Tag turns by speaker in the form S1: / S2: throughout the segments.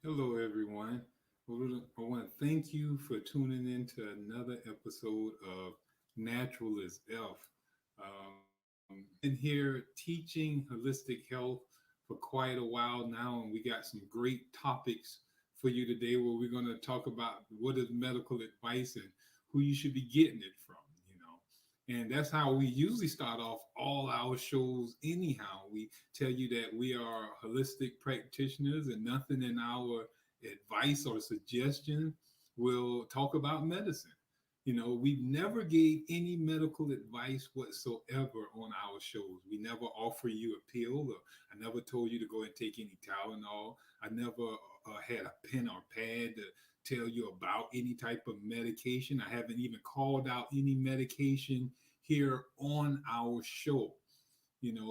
S1: Hello, everyone. I want to thank you for tuning in to another episode of Natural is Elf. We've been here teaching holistic health for quite a while now, and we got some great topics for you today where we're going to talk about what is medical advice and who you should be getting it from, And that's how we usually start off all our shows, anyhow. We tell you that we are holistic practitioners and nothing in our advice or suggestion will talk about medicine. We've never gave any medical advice whatsoever on our shows. We never offer you a pill, or I never told you to go and take any Tylenol. I never had a pen or pad to tell you about any type of medication. I haven't even called out any medication here on our show.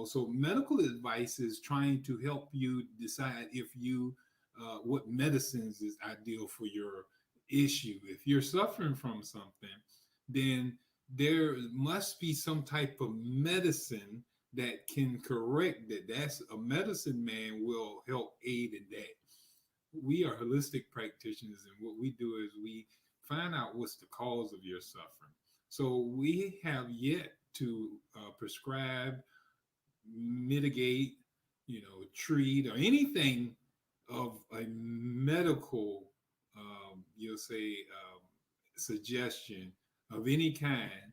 S1: So medical advice is trying to help you decide if you what medicines is ideal for your issue. If you're suffering from something, then there must be some type of medicine that can correct it. That's a medicine man will help aid in that. We are holistic practitioners, and what we do is we find out what's the cause of your suffering. So we have yet to prescribe, mitigate, treat, or anything of a medical, you'll say, suggestion of any kind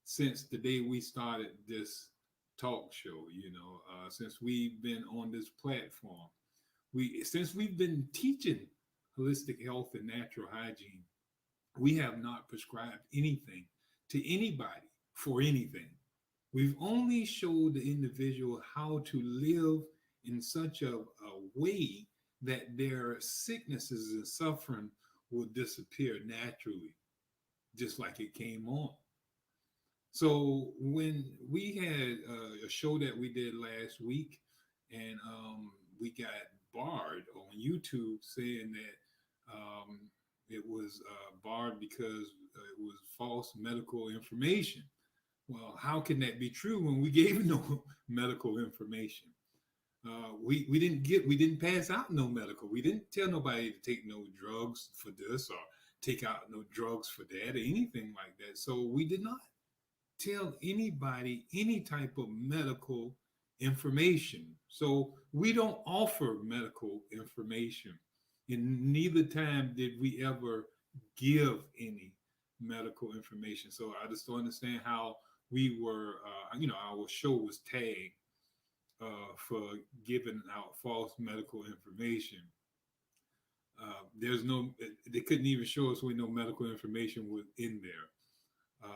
S1: since the day we started this talk show. Since we've been on this platform, since we've been teaching holistic health and natural hygiene, we have not prescribed anything to anybody for anything. We've only showed the individual how to live in such a way that their sicknesses and suffering will disappear naturally, just like it came on. So when we had a show that we did last week, and we got barred on YouTube saying that it was barred because it was false medical information. Well, how can that be true when we gave no medical information? We didn't pass out no medical. We didn't tell nobody to take no drugs for this or take out no drugs for that or anything like that. So we did not tell anybody any type of medical information. So we don't offer medical information. And neither time did we ever give any medical information. So I just don't understand how we were, our show was tagged for giving out false medical information. They couldn't even show us when no medical information was in there.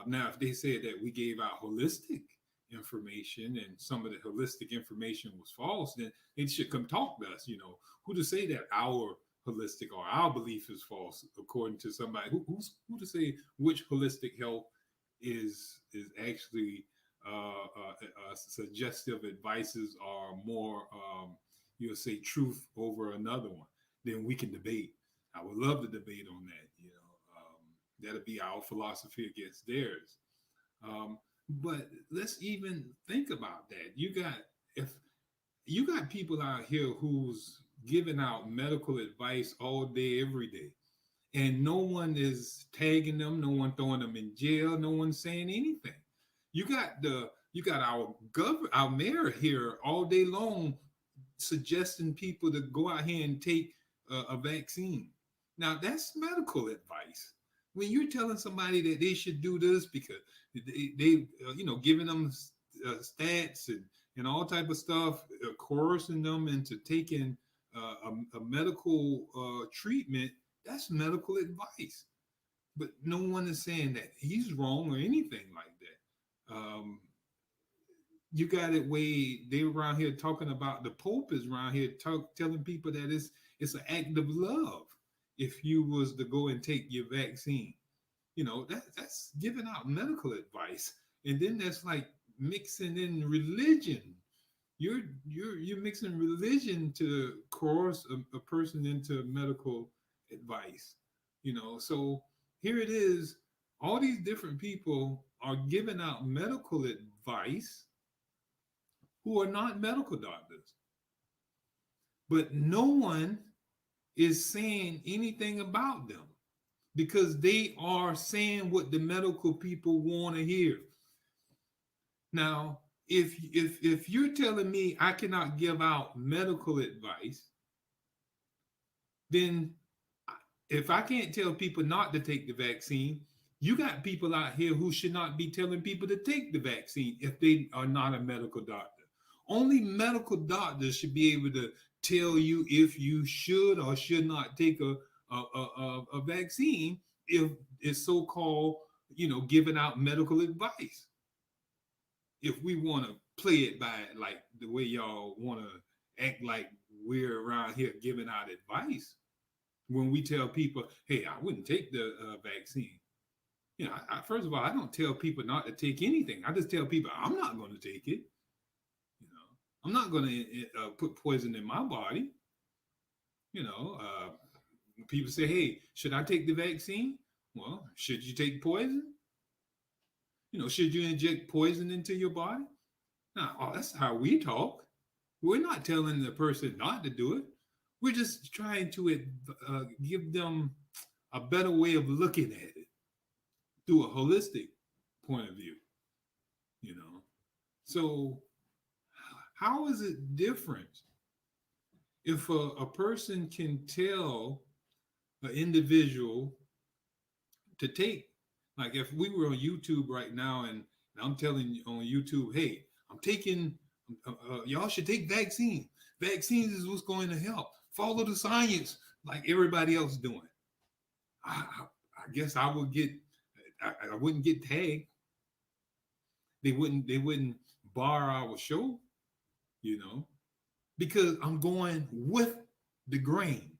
S1: Now, if they said that we gave out holistic information and some of the holistic information was false, then they should come talk to us. Who to say that our holistic or our belief is false according to somebody? Who to say which holistic health is actually suggestive advices are more you'll say truth over another one? Then we can debate. I would love to debate on that. That'll be our philosophy against theirs. But let's even think about that. If you got people out here who's giving out medical advice all day, every day, and no one is tagging them, no one throwing them in jail, no one saying anything. You got our mayor here all day long suggesting people to go out here and take a vaccine. Now that's medical advice. When you're telling somebody that they should do this because they giving them stats and all type of stuff, coercing them into taking a medical treatment, that's medical advice. But no one is saying that he's wrong or anything like that. You got it way they around here talking about the Pope is around here telling people that it's an act of love if you was to go and take your vaccine. That's giving out medical advice, and then that's like mixing in religion. You're mixing religion to coerce a person into medical advice. So here it is. All these different people are giving out medical advice who are not medical doctors, but no one is saying anything about them because they are saying what the medical people want to hear. Now, if you're telling me I cannot give out medical advice, then if I can't tell people not to take the vaccine, you got people out here who should not be telling people to take the vaccine if they are not a medical doctor. Only medical doctors should be able to tell you if you should or should not take a vaccine if it's so-called, giving out medical advice. If we want to play it by like the way y'all want to act like we're around here giving out advice, when we tell people, hey, I wouldn't take the vaccine. First of all, I don't tell people not to take anything. I just tell people I'm not going to take it. I'm not going to put poison in my body. People say, hey, should I take the vaccine? Well, should you take poison? Should you inject poison into your body? Now, that's how we talk. We're not telling the person not to do it. We're just trying to give them a better way of looking at it through a holistic point of view. So how is it different if a person can tell an individual to take, like if we were on YouTube right now and I'm telling you on YouTube, hey, I'm taking, y'all should take vaccine. Vaccines is what's going to help. Follow the science like everybody else doing. I guess I would get, I wouldn't get tagged. They wouldn't bar our show, because I'm going with the grain.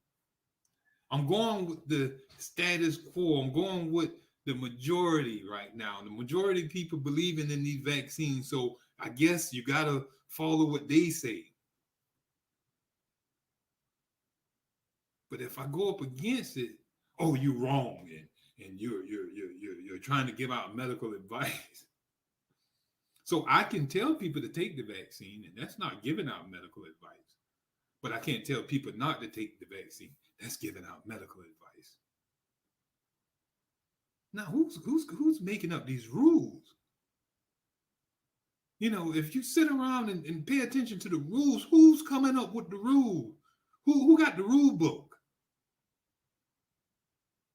S1: I'm going with the status quo. I'm going with the majority right now. The majority of people believing in these vaccines. So I guess you got to follow what they say. But if I go up against it, oh, you're wrong, and you're trying to give out medical advice. So I can tell people to take the vaccine, and that's not giving out medical advice. But I can't tell people not to take the vaccine. That's giving out medical advice. Now, who's making up these rules? If you sit around and pay attention to the rules, who's coming up with the rules? Who got the rule book?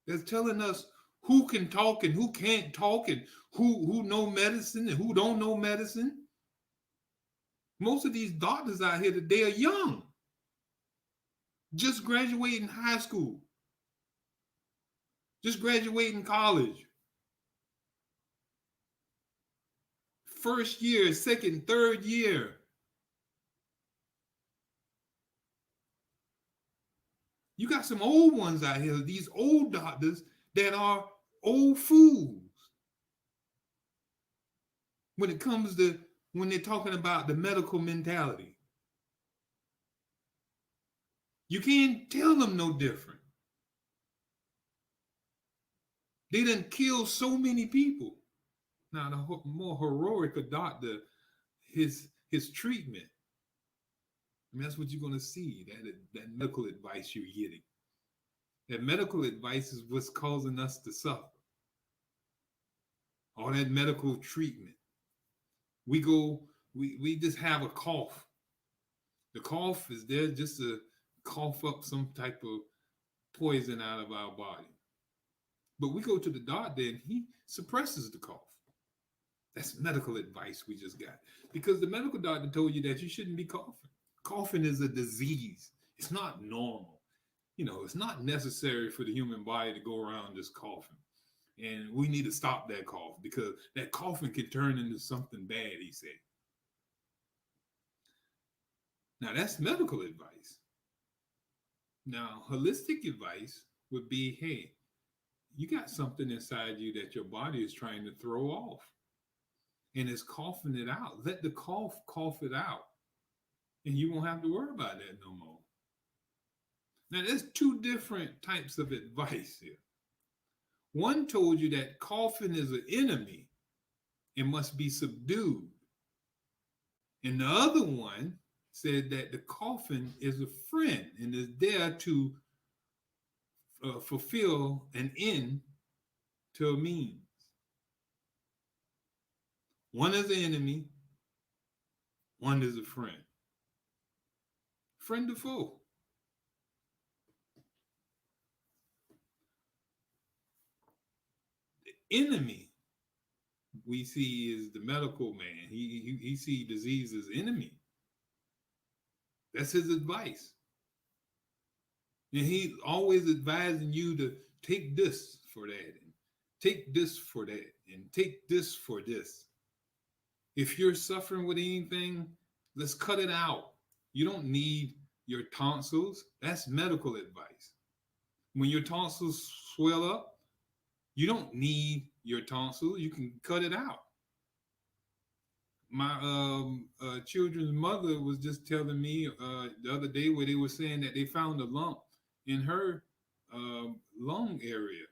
S1: That's telling us who can talk and who can't talk and who know medicine and who don't know medicine. Most of these doctors out here today are young, just graduating high school, just graduating college. First year, second, third year. You got some old ones out here, these old doctors that are old fools when it comes to when they're talking about the medical mentality. You can't tell them no different. They done killed so many people. Now, the more heroic a doctor, his treatment, that's what you're going to see, that medical advice you're getting. That medical advice is what's causing us to suffer. All that medical treatment. We just have a cough. The cough is there just to cough up some type of poison out of our body. But we go to the doctor and he suppresses the cough. That's medical advice we just got. Because the medical doctor told you that you shouldn't be coughing. Coughing is a disease. It's not normal. It's not necessary for the human body to go around just coughing. And we need to stop that cough because that coughing can turn into something bad, he said. Now, that's medical advice. Now, holistic advice would be, hey, you got something inside you that your body is trying to throw off and it's coughing it out. Let the cough it out and you won't have to worry about that no more. Now, there's two different types of advice here. One told you that coughing is an enemy and must be subdued. And the other one said that the coughing is a friend and is there to fulfill an end to a means. One is the enemy, one is a friend. Friend or foe. Enemy we see is the medical man. He see disease as enemy. That's his advice. And he always advising you to take this for that, and take this for that, and take this for this. If you're suffering with anything, let's cut it out. You don't need your tonsils. That's medical advice. When your tonsils swell up, you don't need your tonsils. You can cut it out. My children's mother was just telling me the other day where they were saying that they found a lump in her lung area,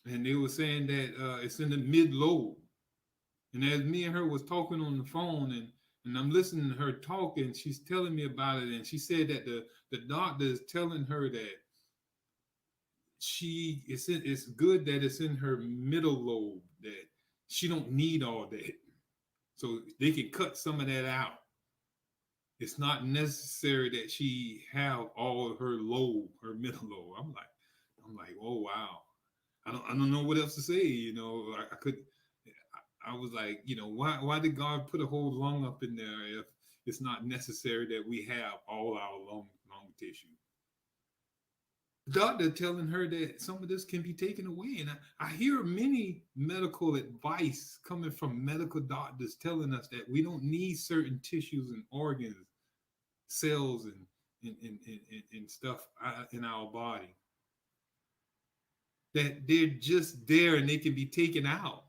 S1: and they were saying that it's in the mid lobe. And as me and her was talking on the phone, and I'm listening to her talk, and she's telling me about it, and she said that the doctor is telling her that it's good that it's in her middle lobe, that she don't need all that, so they can cut some of that out. It's not necessary that she have all of her lobe, her middle lobe. I'm like, oh wow. I don't know what else to say. I could. I was like, why did God put a whole lung up in there if it's not necessary that we have all our lung tissue? The doctor telling her that some of this can be taken away. And I hear many medical advice coming from medical doctors telling us that we don't need certain tissues and organs, cells, and stuff in our body. That they're just there and they can be taken out.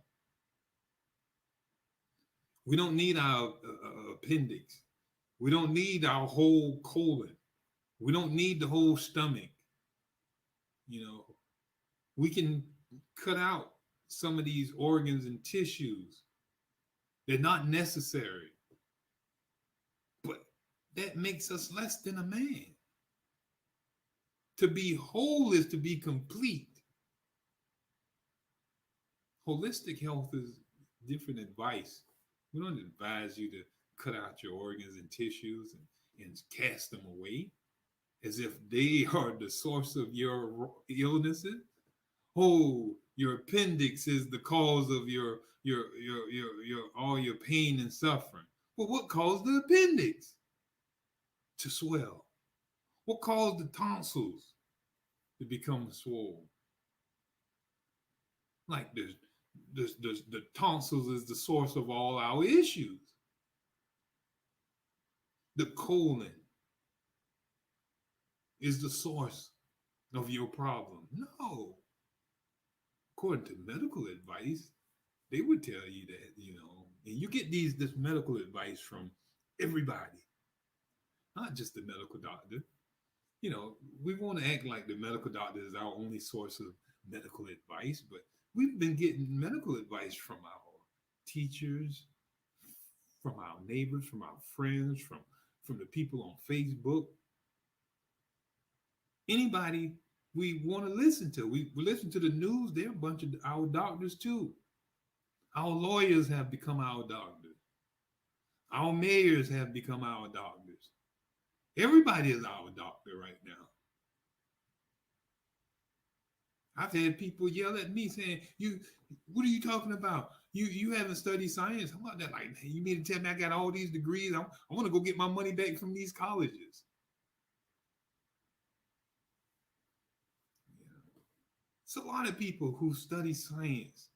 S1: We don't need our appendix. We don't need our whole colon. We don't need the whole stomach. We can cut out some of these organs and tissues. They're not necessary. But that makes us less than a man. To be whole is to be complete. Holistic health is different advice. We don't advise you to cut out your organs and tissues and cast them away as if they are the source of your illnesses. Oh, your appendix is the cause of your all your pain and suffering. Well, what caused the appendix to swell? What caused the tonsils to become swollen? Like the tonsils is the source of all our issues. The colon is the source of your problem. No. According to medical advice, they would tell you that, and you get this medical advice from everybody, not just the medical doctor. We want to act like the medical doctor is our only source of medical advice, but we've been getting medical advice from our teachers, from our neighbors, from our friends, from the people on Facebook. Anybody we want to listen to. We listen to the news. They're a bunch of our doctors too. Our lawyers have become our doctors. Our mayors have become our doctors. Everybody is our doctor right now. I've had people yell at me saying, what are you talking about? You haven't studied science. How about that? Like, you mean to tell me I got all these degrees? I want to go get my money back from these colleges. It's a lot of people who study science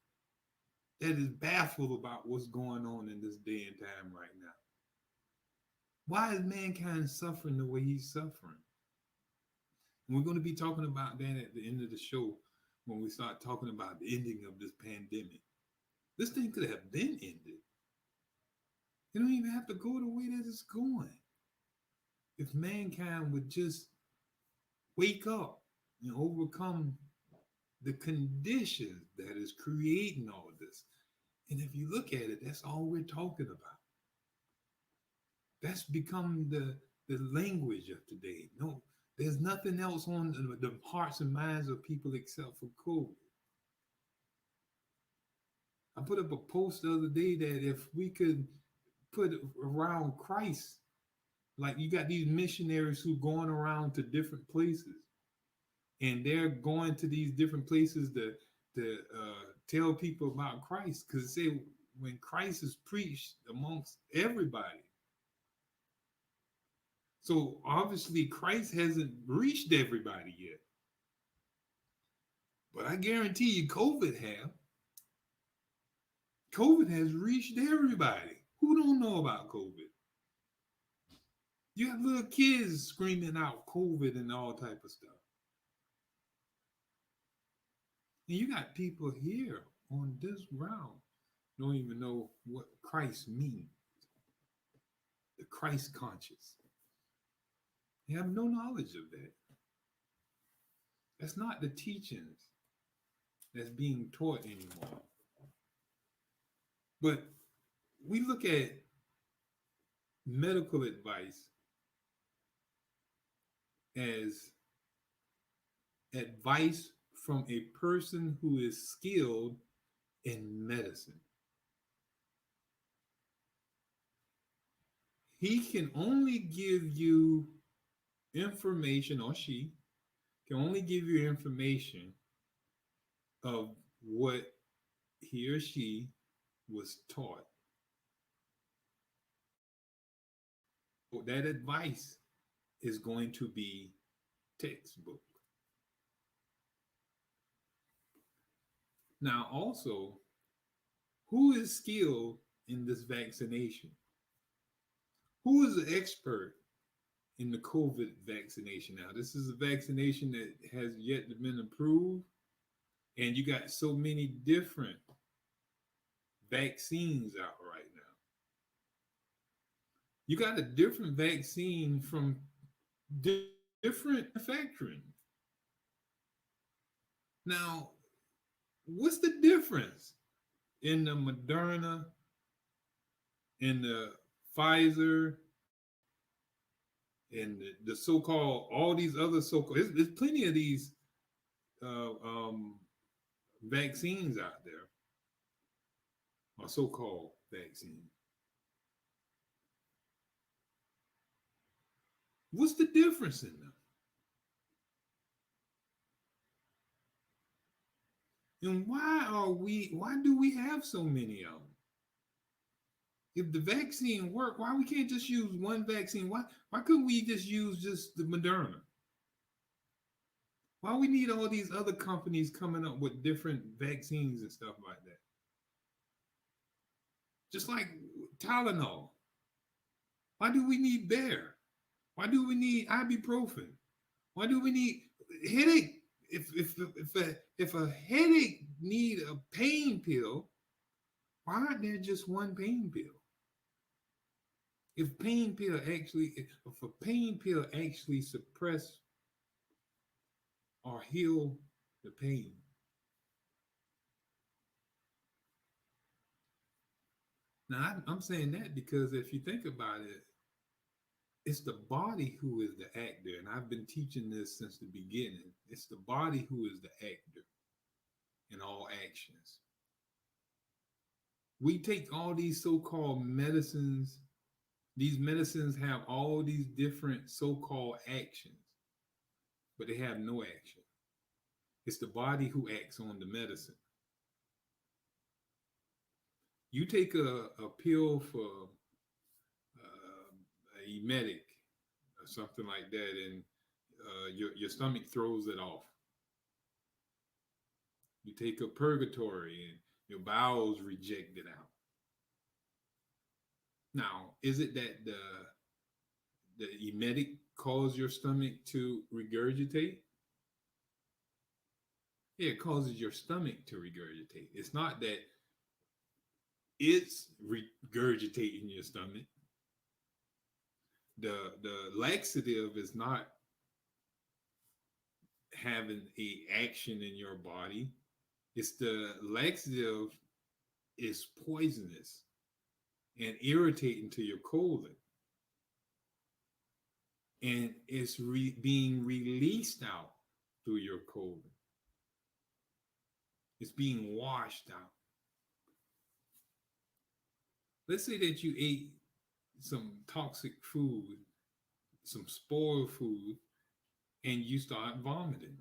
S1: that is baffled about what's going on in this day and time right now. Why is mankind suffering the way he's suffering? And we're going to be talking about that at the end of the show when we start talking about the ending of this pandemic. This thing could have been ended. You don't even have to go the way that it's going. If mankind would just wake up and overcome the conditions that is creating all this. And if you look at it, that's all we're talking about. That's become the language of today. No, There's nothing else on the hearts and minds of people except for COVID. I put up a post the other day that if we could put around Christ, like you got these missionaries who going around to different places, and they're going to these different places to tell people about Christ, because say when Christ is preached amongst everybody, so obviously Christ hasn't reached everybody yet. But I guarantee you, COVID has reached everybody. Who don't know about COVID? You have little kids screaming out COVID and all type of stuff. And you got people here on this ground don't even know what Christ means. The Christ conscious. They have no knowledge of that. That's not the teachings that's being taught anymore. But we look at medical advice as advice from a person who is skilled in medicine. He can only give you information, or she can only give you information of what he or she was taught. So that advice is going to be textbook. Now, also, who is skilled in this vaccination? Who is an expert in the COVID vaccination? Now, this is a vaccination that has yet to been approved, and you got so many different vaccines out right now. You got a different vaccine from different manufacturing. Now, what's the difference in the Moderna, in the Pfizer, and the so-called all these other so-called? There's plenty of these uh, um, vaccines out there, or so-called vaccines. What's the difference in them? And why do we have so many of them? If the vaccine work, why we can't just use one vaccine? Why couldn't we just use just the Moderna? Why we need all these other companies coming up with different vaccines and stuff like that? Just like Tylenol. Why do we need Bear? Why do we need ibuprofen? Why do we need headache? If a headache need a pain pill, why aren't there just one pain pill? If a pain pill actually suppress or heal the pain. Now I'm saying that because if you think about it, it's the body who is the actor, and I've been teaching this since the beginning. It's the body who is the actor in all actions. We take all these so-called medicines. These medicines have all these different so-called actions, but they have no action. It's the body who acts on the medicine. You take a pill for a emetic or something like that, and your stomach throws it off. You take a purgatory, and your bowels reject it out. Now, is it that the emetic causes your stomach to regurgitate? Yeah, it causes your stomach to regurgitate. It's not that it's regurgitating your stomach. The laxative is not having a action in your body. It's the laxative is poisonous and irritating to your colon. and it's being released out through your colon. It's being washed out. Let's say that you ate some toxic food, some spoiled food, and you start vomiting.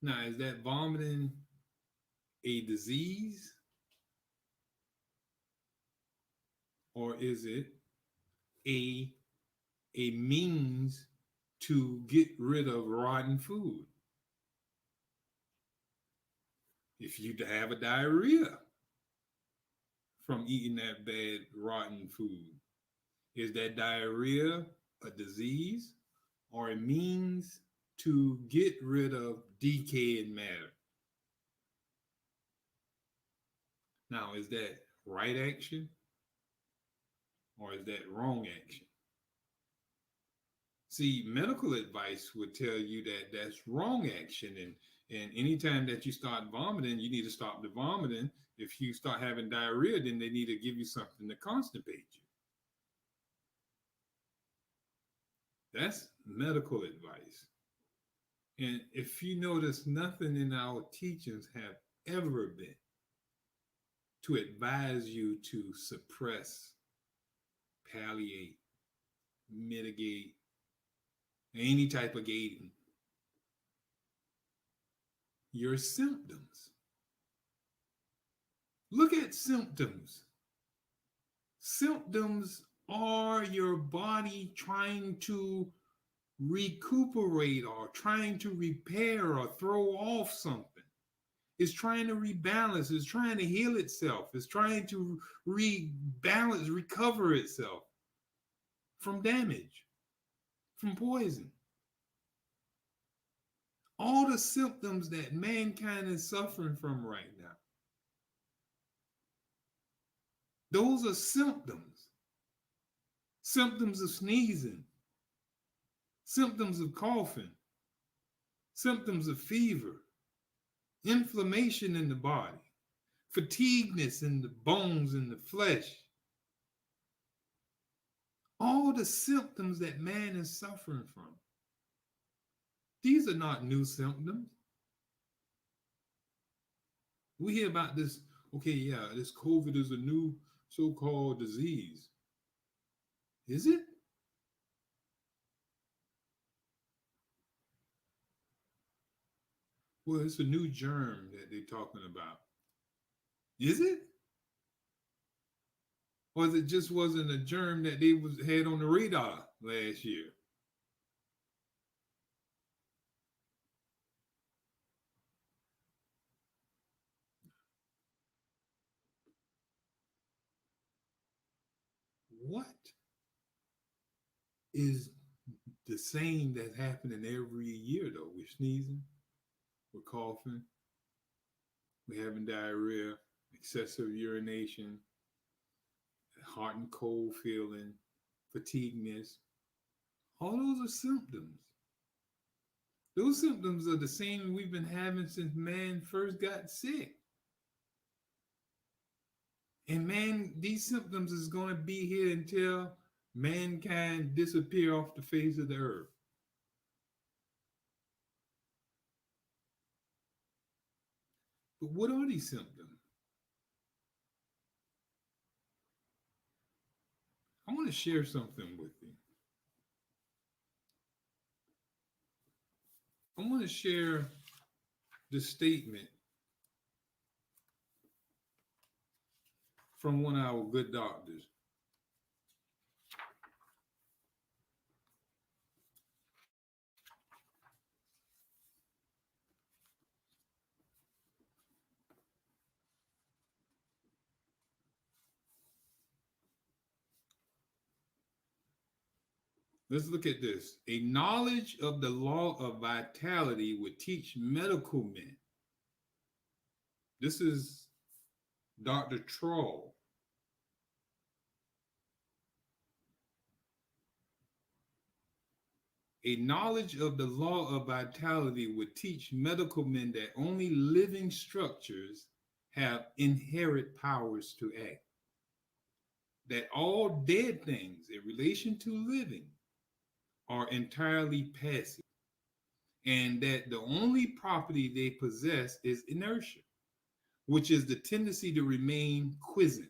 S1: Now, is that vomiting a disease, or is it a a means to get rid of rotten food? If you have a diarrhea from eating that bad rotten food, is that diarrhea a disease or a means to get rid of decayed matter? Now, is that right action or is that wrong action? See, medical advice would tell you that that's wrong action. And anytime that you start vomiting, you need to stop the vomiting. If you start having diarrhea, then they need to give you something to constipate you. That's medical advice. And if you notice, nothing in our teachings have ever been to advise you to suppress, palliate, mitigate any type of gating your symptoms. Look at symptoms. Symptoms are your body trying to recuperate or trying to repair or throw off something. It's trying to rebalance, it's trying to heal itself, it's trying to rebalance, recover itself from damage, from poison. All the symptoms that mankind is suffering from right now, those are symptoms. Symptoms of sneezing, symptoms of coughing, symptoms of fever, inflammation in the body, fatigueness in the bones and the flesh. All the symptoms that man is suffering from. These are not new symptoms. We hear about this, okay, yeah, this COVID is a new so-called disease. Is it? Well, it's a new germ that they're talking about. Is it? Or it just wasn't a germ that they had on the radar last year? What is the same that's happening every year though? We're sneezing, we're coughing, we're having diarrhea, excessive urination, hot and cold feeling, fatigueness. All those are symptoms. Those symptoms are the same we've been having since man first got sick. And man, these symptoms is going to be here until mankind disappear off the face of the earth. But what are these symptoms? I want to share something with you. I want to share the statement from one of our good doctors. Let's look at this. A knowledge of the law of vitality would teach medical men. This is Dr. Troll. A knowledge of the law of vitality would teach medical men that only living structures have inherent powers to act. That all dead things in relation to living are entirely passive, and that the only property they possess is inertia, which is the tendency to remain quiescent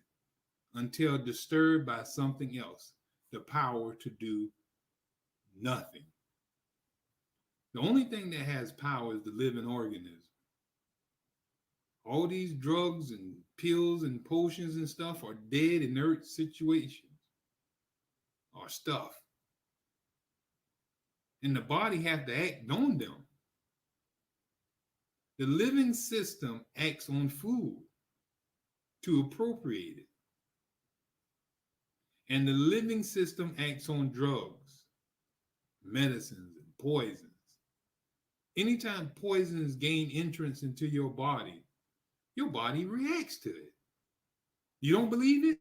S1: until disturbed by something else, the power to do nothing. The only thing that has power is the living organism. All these drugs and pills and potions and stuff are dead, inert situations or stuff. And the body have to act on them. The living system acts on food to appropriate it. And the living system acts on drugs, medicines, and poisons. Anytime poisons gain entrance into your body reacts to it. You don't believe it?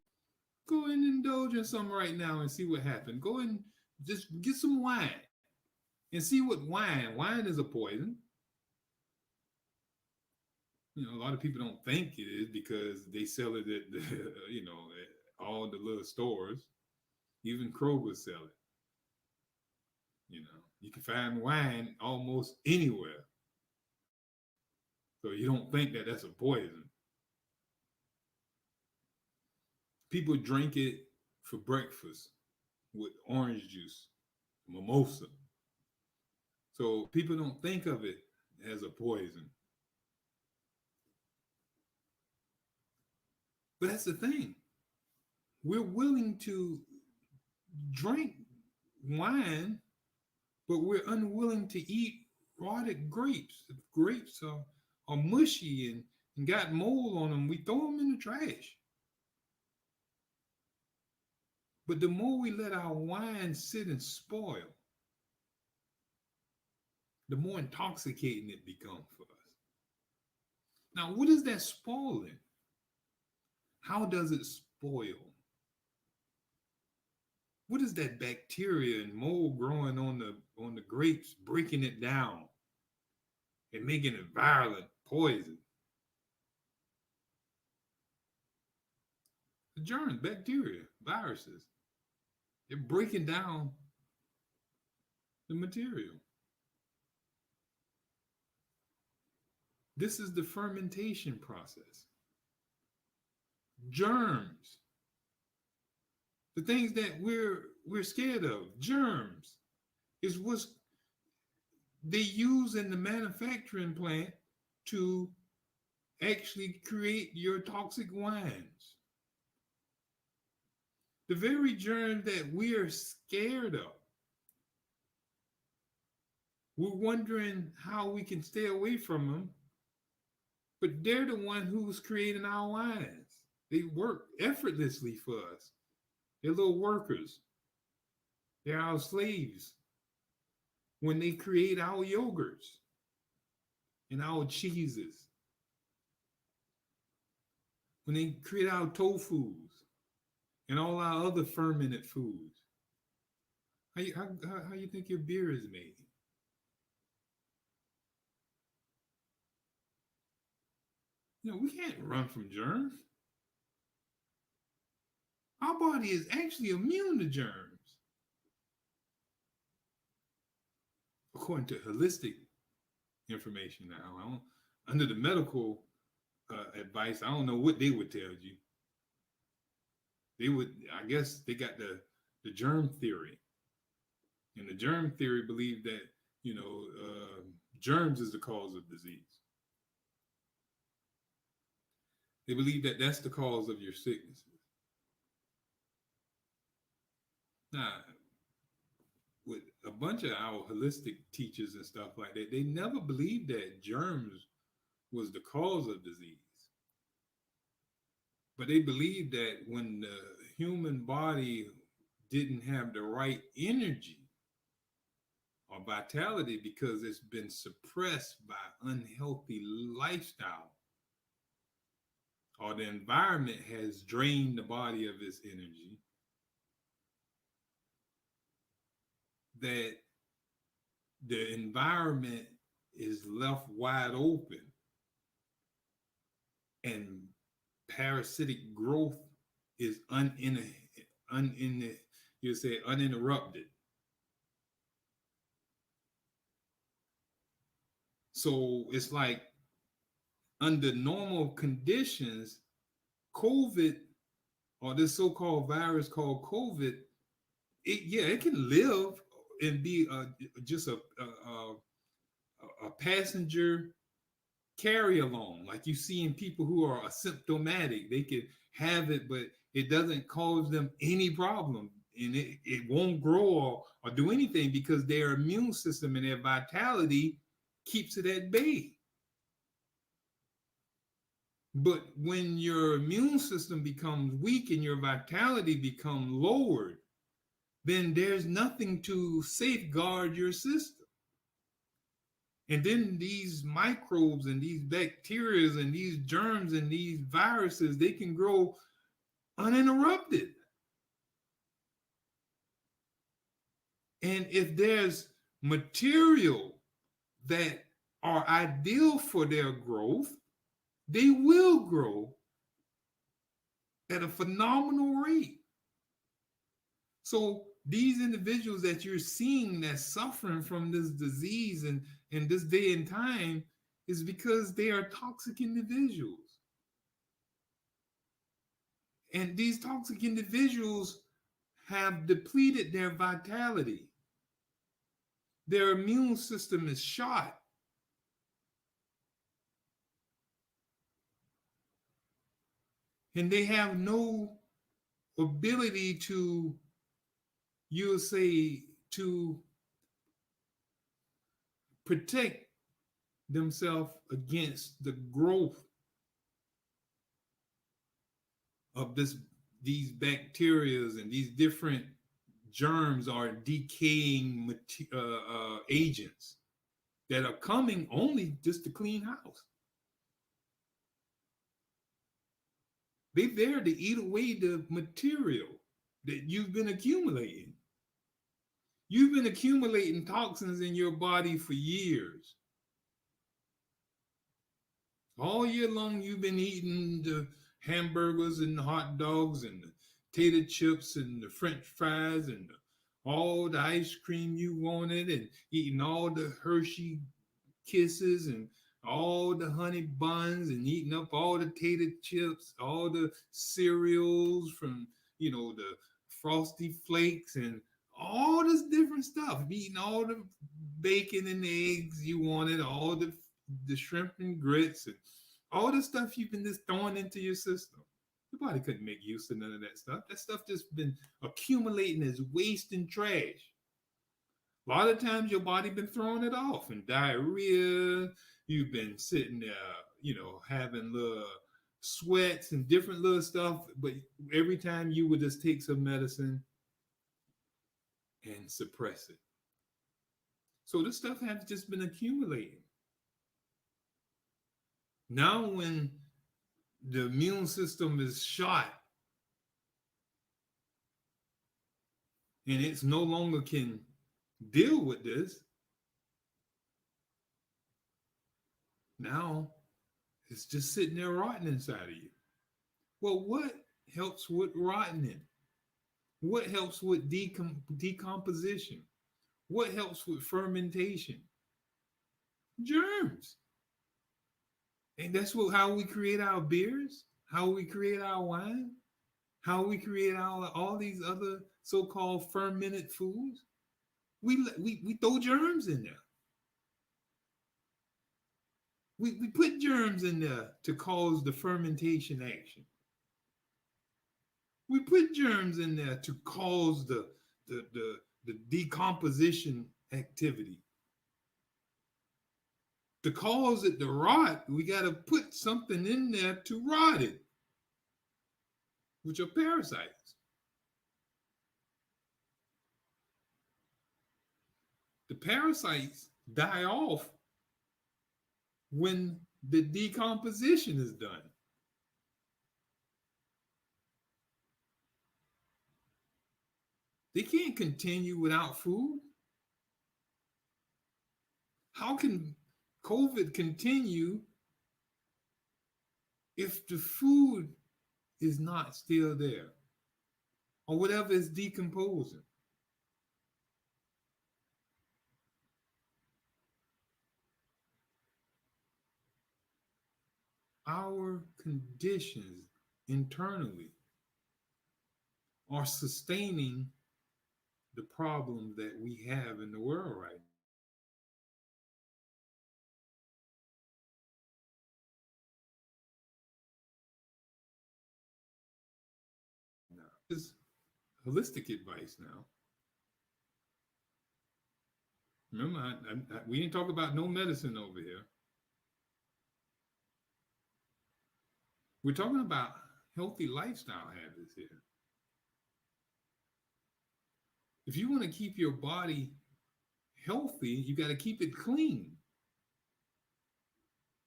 S1: Go and indulge in some right now and see what happens. Go and just get some wine and see what wine is a poison. You know, a lot of people don't think it is because they sell it at the, at all the little stores. Even Kroger sell it. You know, you can find wine almost anywhere. So you don't think that that's a poison. People drink it for breakfast with orange juice, mimosa. So people don't think of it as a poison. But that's the thing. We're willing to drink wine, but we're unwilling to eat rotted grapes. If grapes are mushy and got mold on them, we throw them in the trash. But the more we let our wine sit and spoil, the more intoxicating it becomes for us. Now, what is that spoiling? How does it spoil? What is that bacteria and mold growing on the grapes, breaking it down and making it violent poison? The germs, bacteria, viruses, they're breaking down the material. This is the fermentation process. Germs, the things that we're scared of, germs, is what they use in the manufacturing plant to actually create your toxic wines. The very germs that we are scared of. We're wondering how we can stay away from them, but they're the one who's creating our wines. They work effortlessly for us. They're little workers. They're our slaves when they create our yogurts and our cheeses, when they create our tofus and all our other fermented foods. How you think your beer is made? You know, we can't run from germs. Our body is actually immune to germs. According to holistic information now, under the medical advice, I don't know what they would tell you. They would, I guess they got the germ theory. And the germ theory believed that, germs is the cause of disease. They believe that that's the cause of your sicknesses. Now, with a bunch of our holistic teachers and stuff like that, they never believed that germs was the cause of disease. But they believed that when the human body didn't have the right energy or vitality because it's been suppressed by unhealthy lifestyle, or the environment has drained the body of its energy, that the environment is left wide open and parasitic growth is uninterrupted. So it's like under normal conditions, COVID or this so-called virus called COVID, it can live and be just a passenger carry along. Like you see in people who are asymptomatic, they could have it, but it doesn't cause them any problem. And it won't grow or do anything because their immune system and their vitality keeps it at bay. But when your immune system becomes weak and your vitality becomes lowered, then there's nothing to safeguard your system. And then these microbes and these bacteria and these germs and these viruses, they can grow uninterrupted. And if there's material that are ideal for their growth, they will grow at a phenomenal rate. So these individuals that you're seeing that's suffering from this disease and in this day and time is because they are toxic individuals. And these toxic individuals have depleted their vitality. Their immune system is shot. And they have no ability to, you'll say, to protect themselves against the growth of these bacteria and these different germs or decaying agents that are coming only just to clean house. They're there to eat away the material that you've been accumulating. You've been accumulating toxins in your body for years. All year long, you've been eating the hamburgers and the hot dogs and the tater chips and the French fries and all the ice cream you wanted and eating all the Hershey kisses and all the honey buns and eating up all the tater chips, all the cereals from, the Frosty Flakes and all this different stuff, eating all the bacon and eggs you wanted, all the shrimp and grits and all the stuff you've been just throwing into your system. Your body couldn't make use of none of that stuff. That stuff just been accumulating as waste and trash. A lot of times your body been throwing it off and diarrhea. You've been sitting there, having little sweats and different little stuff. But every time you would just take some medicine and suppress it. So this stuff has just been accumulating. Now when the immune system is shot and it's no longer can deal with this, now it's just sitting there rotting inside of you. Well, what helps with rotting? What helps with decomposition? What helps with fermentation? Germs. And that's how we create our beers, how we create our wine, how we create all these other so-called fermented foods. We throw germs in there. We put germs in there to cause the fermentation action. We put germs in there to cause the decomposition activity. To cause it to rot, we got to put something in there to rot it, which are parasites. The parasites die off when the decomposition is done. They can't continue without food. How can COVID continue if the food is not still there or whatever is decomposing? our conditions internally are sustaining the problems that we have in the world right now. This is holistic advice now. Remember, we didn't talk about no medicine over here. We're talking about healthy lifestyle habits here. If you want to keep your body healthy, you got to keep it clean.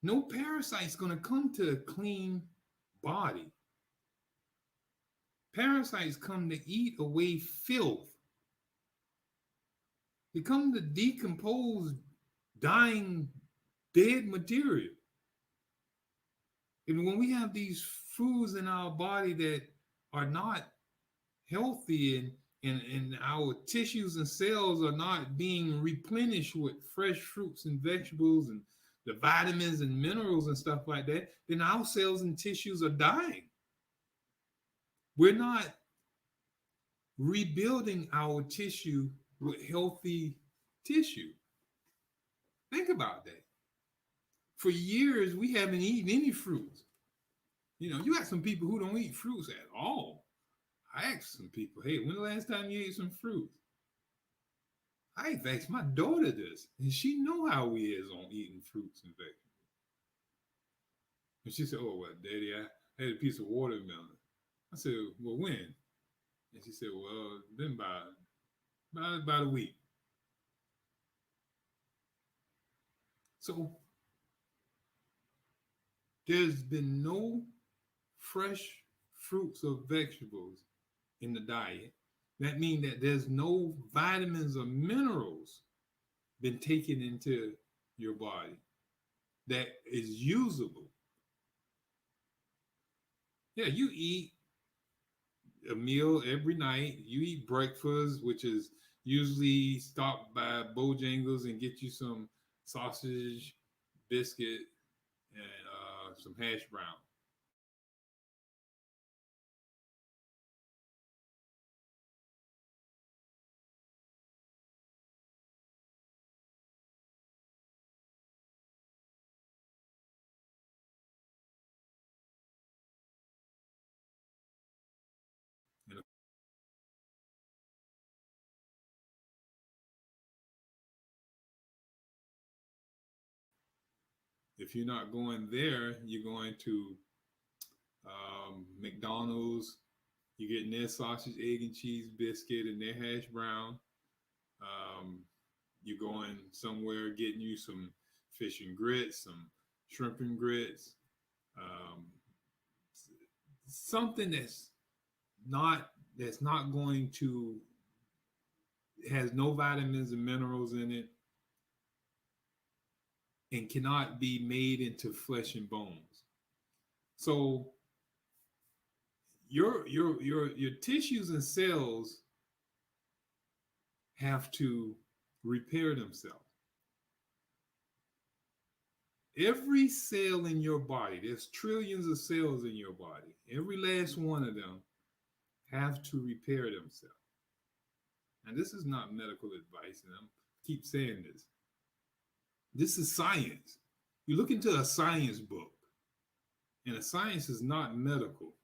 S1: No parasite's going to come to a clean body. Parasites come to eat away filth. They come to decompose dying, dead material. And when we have these foods in our body that are not healthy and our tissues and cells are not being replenished with fresh fruits and vegetables and the vitamins and minerals and stuff like that, then our cells and tissues are dying. We're not rebuilding our tissue with healthy tissue. Think about that. For years, we haven't eaten any fruits. You know, you got some people who don't eat fruits at all. I asked some people, hey, when the last time you ate some fruit? I asked my daughter this, and she know how we is on eating fruits and vegetables. And she said, oh, well, Daddy, I had a piece of watermelon. I said, well, when? And she said, well, then about a week. So there's been no fresh fruits or vegetables in the diet. That means that there's no vitamins or minerals been taken into your body that is usable. Yeah, you eat a meal every night. You eat breakfast, which is usually stop by Bojangles and get you some sausage, biscuit, and some hash brown. And if you're not going there, you're going to McDonald's. You're getting their sausage, egg, and cheese biscuit and their hash brown. Um, you're going somewhere getting you some fish and grits, some shrimp and grits, um, something that's not going to has no vitamins and minerals in it and cannot be made into flesh and bones. So your tissues and cells have to repair themselves. Every cell in your body, there's trillions of cells in your body. Every last one of them have to repair themselves. And this is not medical advice, and I keep saying this. This is science. You look into a science book, and a science is not medical,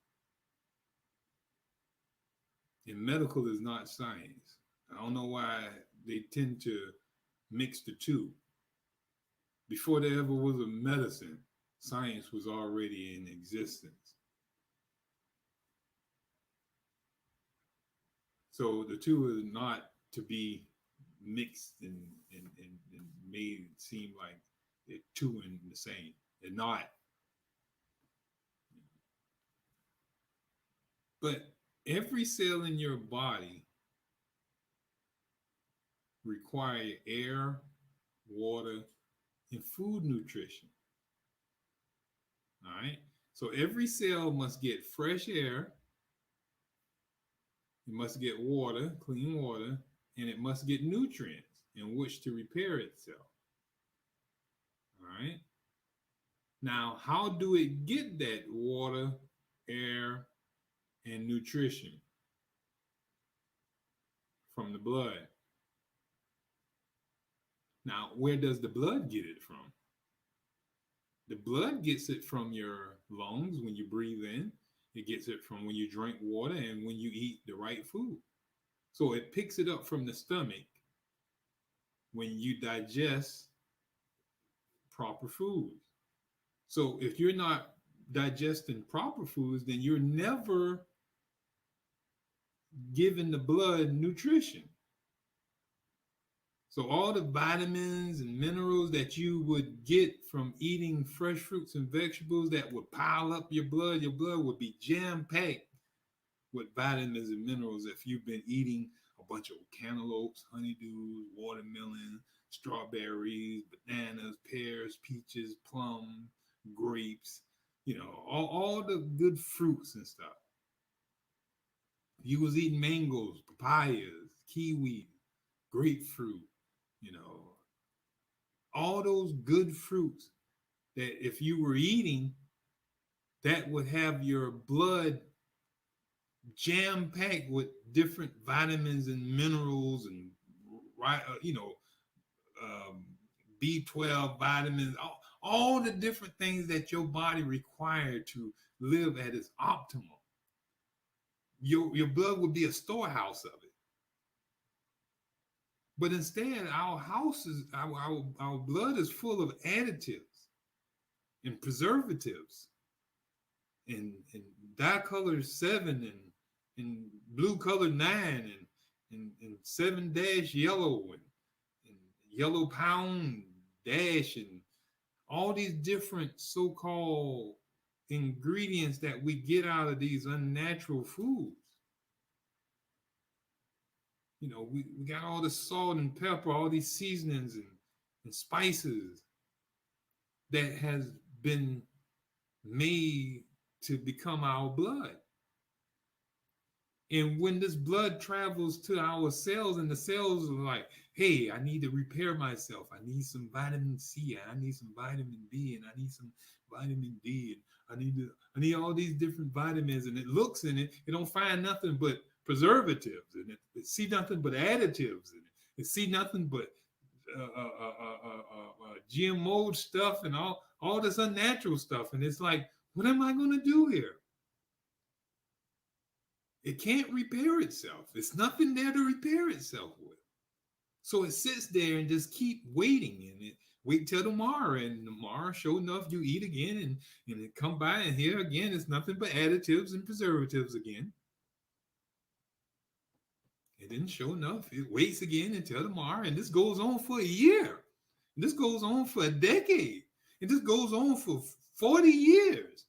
S1: and medical is not science. I don't know why they tend to mix the two. Before there ever was a medicine, science was already in existence. So the two are not to be mixed and made seem like they're two and the same. They're not. But every cell in your body require air, water, and food nutrition. All right. So every cell must get fresh air, it must get water, clean water, and it must get nutrients in which to repair itself. All right. Now, how do it get that water, air, and nutrition from the blood? Now, where does the blood get it from? The blood gets it from your lungs when you breathe in. It gets it from when you drink water and when you eat the right food. So it picks it up from the stomach when you digest proper foods. So if you're not digesting proper foods, then you're never giving the blood nutrition. So all the vitamins and minerals that you would get from eating fresh fruits and vegetables that would pile up your blood would be jam packed with vitamins and minerals if you've been eating a bunch of cantaloupes, honeydews, watermelon, strawberries, bananas, pears, peaches, plums, grapes, all the good fruits and stuff. You was eating mangoes, papayas, kiwi, grapefruit, you know, all those good fruits that if you were eating, that would have your blood jam packed with different vitamins and minerals and right, um, B12 vitamins, all the different things that your body required to live at its optimal. Your blood would be a storehouse of it. But instead, our house is our blood is full of additives and preservatives and dye color 7 and blue color 9 and 7 dash yellow and yellow pound dash and all these different so-called ingredients that we get out of these unnatural foods. We got all the salt and pepper, all these seasonings and spices that has been made to become our blood. And when this blood travels to our cells, and the cells are like, hey, I need to repair myself. I need some vitamin C, I need some vitamin B, and I need some vitamin D, and I need all these different vitamins. And it looks in it, it don't find nothing but preservatives, and it see nothing but additives, and it see nothing but GMO stuff and all this unnatural stuff. And it's like, what am I going to do here? It can't repair itself. It's nothing there to repair itself with. So it sits there and just keep waiting, and it wait till tomorrow, and tomorrow, sure enough, you eat again, and it come by, and here again, it's nothing but additives and preservatives again. And then sure enough, it waits again until tomorrow, and this goes on for a year. And this goes on for a decade. And this goes on for 40 years.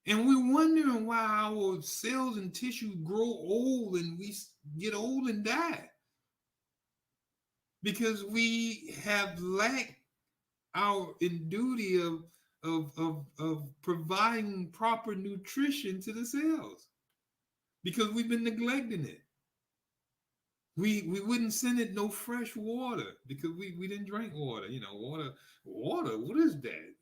S1: And we're wondering why our cells and tissue grow old and we get old and die. Because we have lacked our duty of providing proper nutrition to the cells. Because we've been neglecting it. We wouldn't send it no fresh water because we didn't drink water. Water, what is that?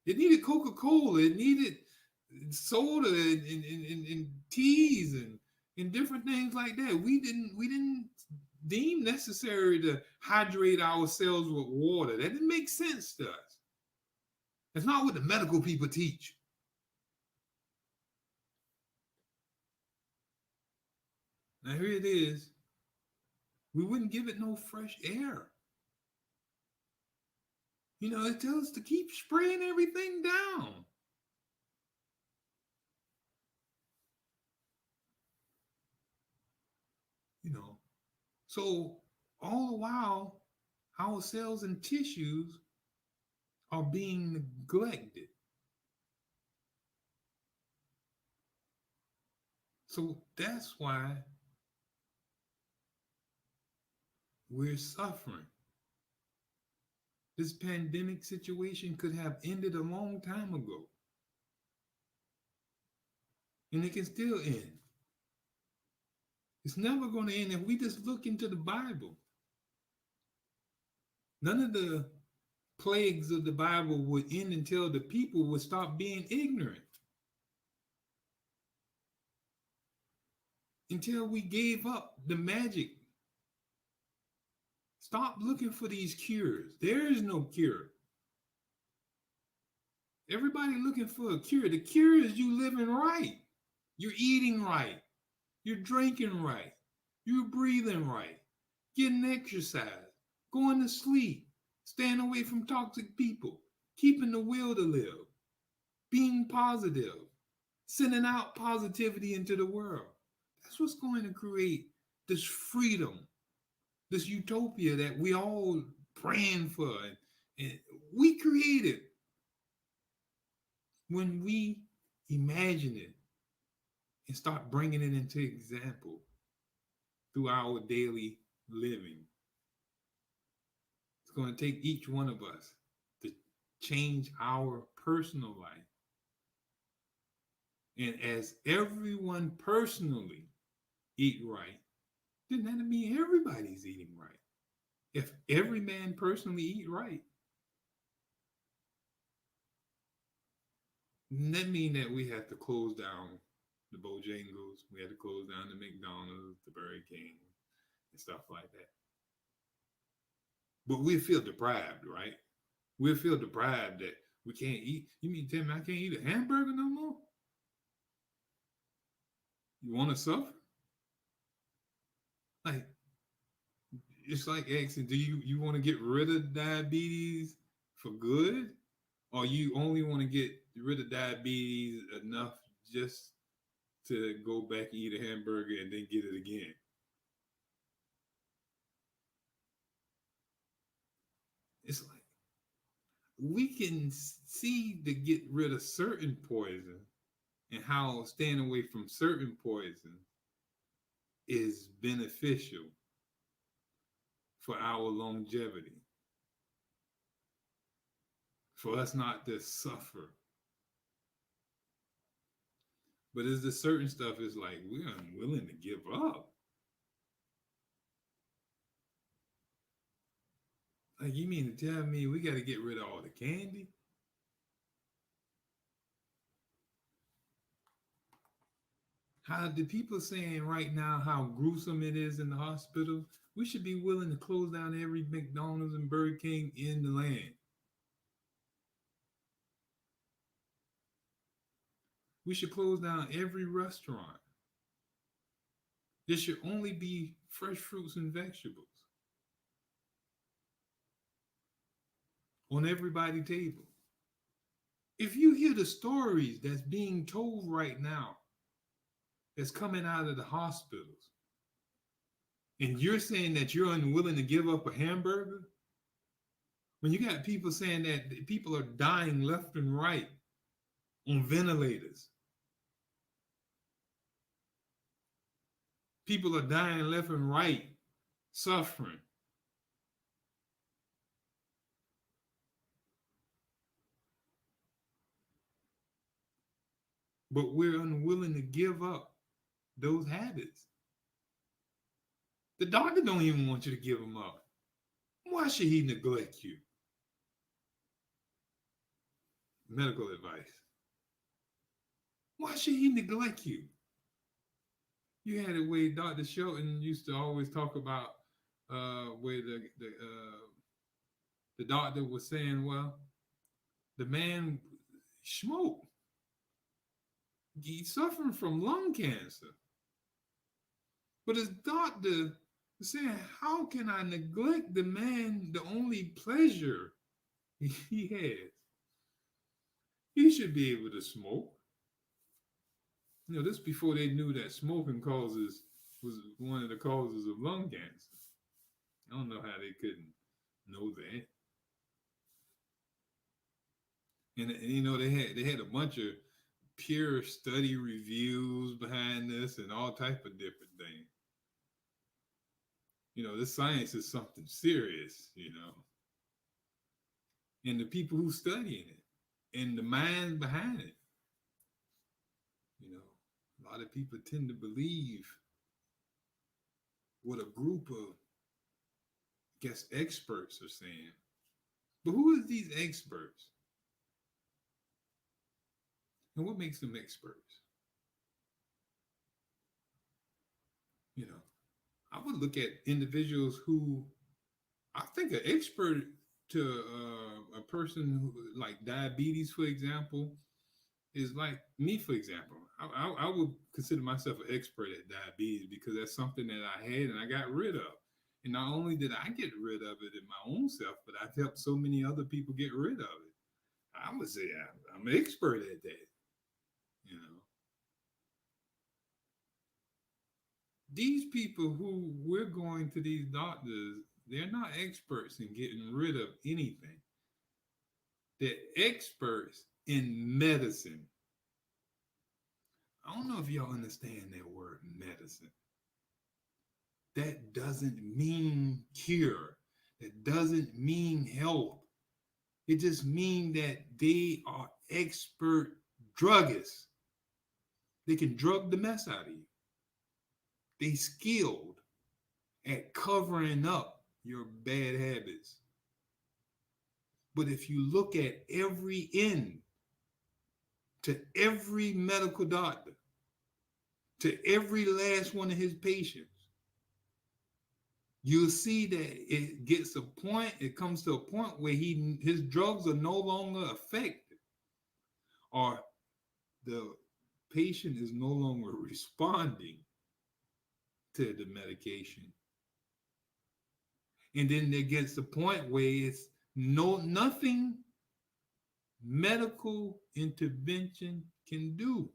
S1: It needed Coca-Cola. It needed soda and teas and different things like that. We didn't deem necessary to hydrate ourselves with water. That didn't make sense to us. That's not what the medical people teach. Now here it is. We wouldn't give it no fresh air. It tells us to keep spraying everything down. So all the while, our cells and tissues are being neglected. So that's why we're suffering. This pandemic situation could have ended a long time ago. and it can still end. It's never going to end if we just look into the Bible. None of the plagues of the Bible would end until the people would stop being ignorant. Until we gave up the magic. Stop looking for these cures. There is no cure. Everybody looking for a cure. The cure is you living right. You're eating right. You're drinking right. You're breathing right. Getting exercise. Going to sleep. Staying away from toxic people. Keeping the will to live. Being positive. Sending out positivity into the world. That's what's going to create this freedom, this utopia that we all praying for. And we create it when we imagine it and start bringing it into example through our daily living. It's going to take each one of us to change our personal life. And as everyone personally eat right, then that means everybody's eating right. If every man personally eat right, that means that we have to close down the Bojangles, we had to close down the McDonald's, the Burger King, and stuff like that. But we feel deprived, right? We feel deprived that we can't eat. You mean tell me I can't eat a hamburger no more? You want to suffer? Like it's like asking, do you want to get rid of diabetes for good, or you only want to get rid of diabetes enough just to go back and eat a hamburger and then get it again? It's like we can see to get rid of certain poison and how staying away from certain poison is beneficial for our longevity, for us not to suffer. But is there certain stuff is like we're unwilling to give up? Like you mean to tell me we got to get rid of all the candy? How the people saying right now how gruesome it is in the hospital? We should be willing to close down every McDonald's and Burger King in the land. We should close down every restaurant. There should only be fresh fruits and vegetables on everybody's table. If you hear the stories that's being told right now, that's coming out of the hospitals, and you're saying that you're unwilling to give up a hamburger, when you got people saying that people are dying left and right on ventilators, people are dying left and right, suffering. But we're unwilling to give up those habits. The doctor don't even want you to give them up. Why should he neglect you? Medical advice. Why should he neglect you? You had it where Dr. Shelton used to always talk about where the doctor was saying, well, the man smoked. He's suffering from lung cancer. But his doctor was saying, how can I neglect the man, the only pleasure he has? He should be able to smoke. You know, this before they knew that smoking was one of the causes of lung cancer. I don't know how they couldn't know that. And you know, they had a bunch of peer study reviews behind this and all type of different things. You know, this science is something serious, you know. And the people who studying it and the minds behind it, you know. A lot of people tend to believe what a group of, I guess, experts are saying. But who are these experts? And what makes them experts? You know, I would look at individuals who I think an expert to a person who, like diabetes, for example, is like me, for example. I would consider myself an expert at diabetes because that's something that I had and I got rid of. And not only did I get rid of it in my own self, but I've helped so many other people get rid of it. I would say I'm an expert at that. You know, these people who we're going to these doctors, they're not experts in getting rid of anything. They're experts in medicine. I don't know if y'all understand that word medicine. That doesn't mean cure. That doesn't mean health. It just means that they are expert druggists. They can drug the mess out of you. They skilled at covering up your bad habits. But if you look at every end to every medical doctor, to every last one of his patients, you'll see that it comes to a point where his drugs are no longer effective, or the patient is no longer responding to the medication. And then there gets the point where it's nothing medical intervention can do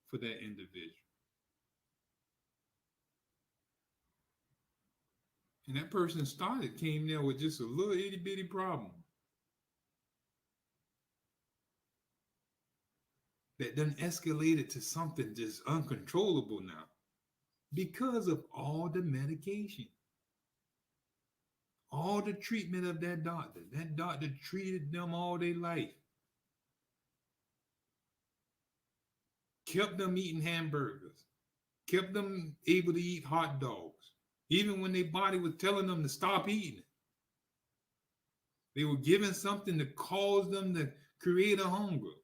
S1: for that individual. And that person came there with just a little itty bitty problem that then escalated to something just uncontrollable now because of all the medication, all the treatment of that doctor. That doctor treated them all their life, kept them eating hamburgers, kept them able to eat hot dogs, even when their body was telling them to stop eating it. They were given something to cause them to create a hunger.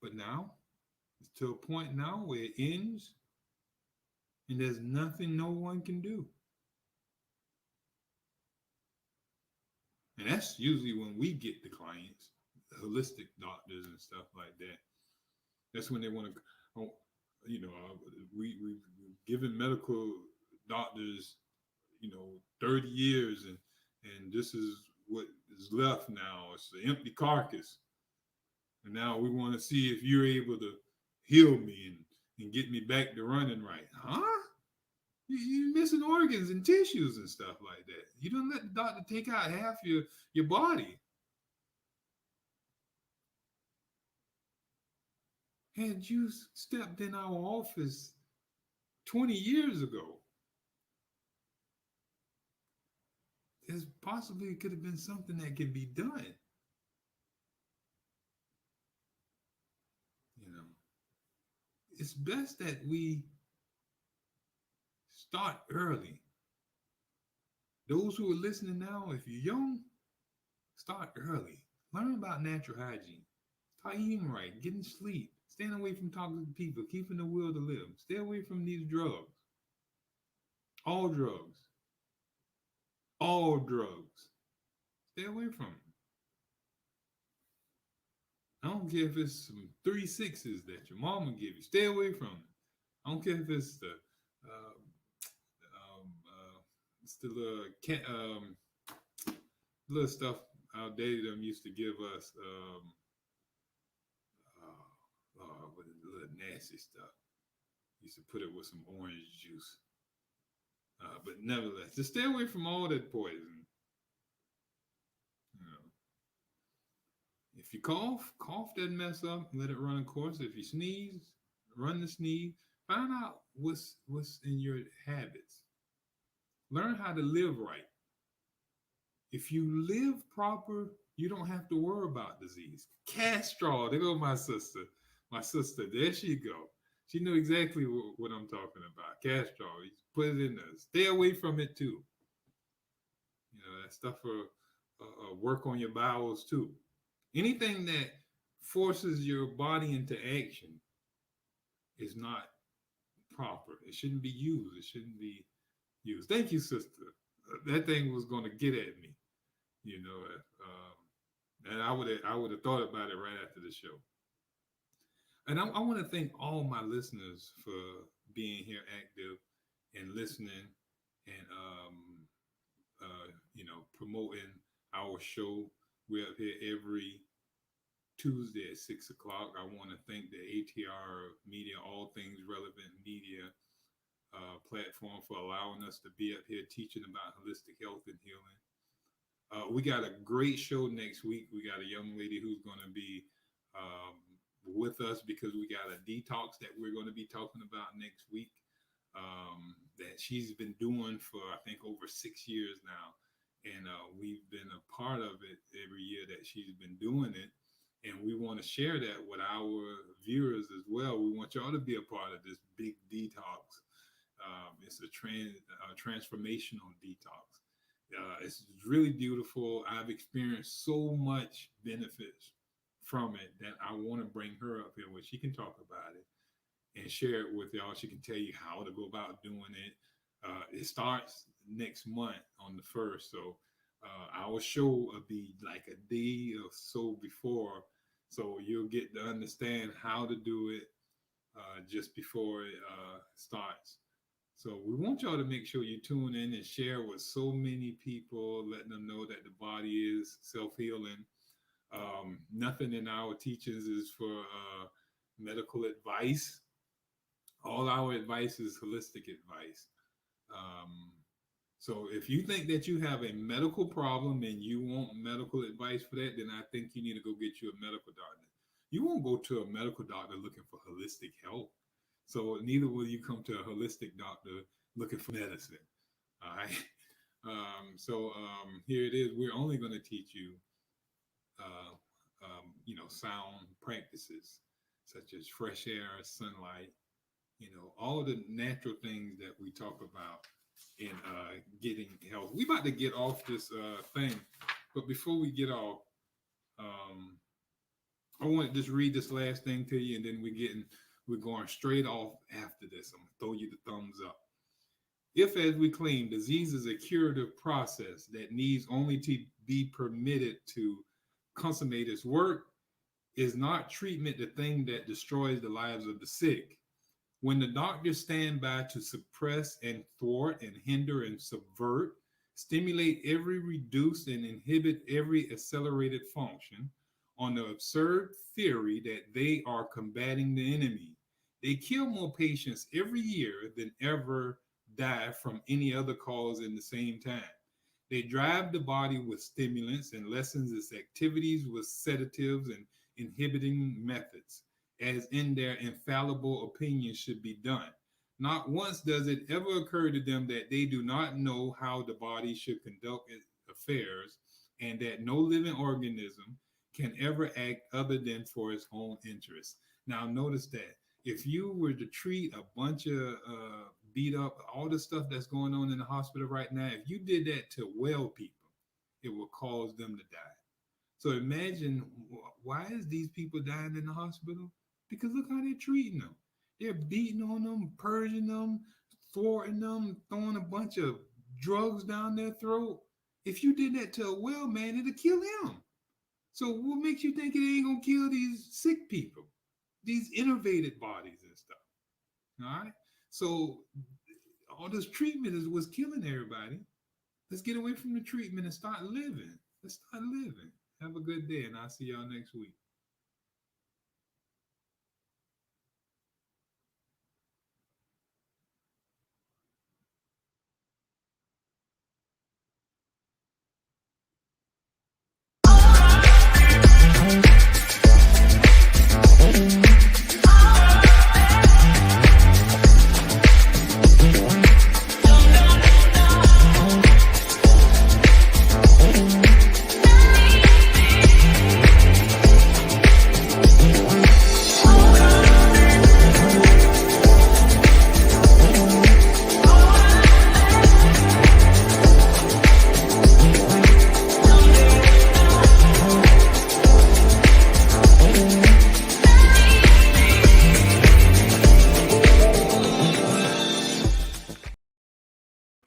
S1: But now, it's to a point now where it ends and there's nothing no one can do. And that's usually when we get the clients, the holistic doctors and stuff like that. That's when they want to, oh, we've given medical doctors, 30 years and this is what is left now. It's an empty carcass. And now we want to see if you're able to heal me and get me back to running right. Huh? You're missing organs and tissues and stuff like that. You don't let the doctor take out half your body. Had you stepped in our office 20 years ago, there's possibly could have been something that could be done. You know, it's best that we start early. Those who are listening now, if you're young, start early. Learn about natural hygiene. Start eating right, getting sleep, staying away from toxic people, keeping the will to live. Stay away from these drugs. All drugs. All drugs. Stay away from them. I don't care if it's some 3 6s that your mama give you. Stay away from it. I don't care if it's it's the little stuff our daddy them used to give us. With the little nasty stuff. Used to put it with some orange juice. But nevertheless, just stay away from all that poison. You know, if you cough that mess up, let it run a course. If you sneeze, run the sneeze. Find out what's in your habits. Learn how to live right. If you live proper, you don't have to worry about disease. Castrol, there go my sister. My sister, there she go. She knew exactly what I'm talking about. Castrol, you put it in there. Stay away from it too. You know, that stuff for work on your bowels too. Anything that forces your body into action is not proper. It shouldn't be used. It shouldn't be used. Thank you, sister. That thing was going to get at me, you know, and I would have thought about it right after the show. And I want to thank all my listeners for being here active and listening and promoting our show. We're up here every Tuesday at 6 o'clock. I want to thank the ATR Media, All Things Relevant Media platform for allowing us to be up here teaching about holistic health and healing. We got a great show next week. We got a young lady who's going to be um, with us because we got a detox that we're going to be talking about next week that she's been doing for, I think, over 6 years now. And we've been a part of it every year that she's been doing it. And we want to share that with our viewers as well. We want y'all to be a part of this big detox. It's a transformational detox. It's really beautiful. I've experienced so much benefits from it that I want to bring her up here where she can talk about it and share it with y'all. She can tell you how to go about doing it. It starts next month on the 1st. So our show will be like a day or so before. So you'll get to understand how to do it just before it starts. So we want y'all to make sure you tune in and share with so many people, letting them know that the body is self-healing. Nothing in our teachings is for medical advice. All our advice is holistic advice. Um, so if you think that you have a medical problem and you want medical advice for that, then I think you need to go get you a medical doctor. You won't go to a medical doctor looking for holistic health. So neither will you come to a holistic doctor looking for medicine. All right. Here it is. We're only going to teach you, sound practices such as fresh air, sunlight, all the natural things that we talk about in getting health. We about to get off this thing, but before we get off, I want to just read this last thing to you, and then we're going straight off after this. I'm gonna throw you the thumbs up. If, as we claim, disease is a curative process that needs only to be permitted to consummate its work, is not treatment the thing that destroys the lives of the sick? When the doctors stand by to suppress and thwart and hinder and subvert, stimulate every reduced and inhibit every accelerated function on the absurd theory that they are combating the enemy, they kill more patients every year than ever die from any other cause in the same time. They drive the body with stimulants and lessens its activities with sedatives and inhibiting methods, as in their infallible opinion should be done. Not once does it ever occur to them that they do not know how the body should conduct its affairs, and that no living organism can ever act other than for its own interest. Now, notice that if you were to treat a bunch of beat up, all the stuff that's going on in the hospital right now, if you did that to well people, it will cause them to die. So imagine, why is these people dying in the hospital? Because look how they're treating them. They're beating on them, purging them, thwarting them, throwing a bunch of drugs down their throat. If you did that to a well man, it'll kill him. So what makes you think it ain't gonna kill these sick people, these innervated bodies and stuff? All right. So all this treatment is what's killing everybody. Let's get away from the treatment and start living. Let's start living. Have a good day, and I'll see y'all next week.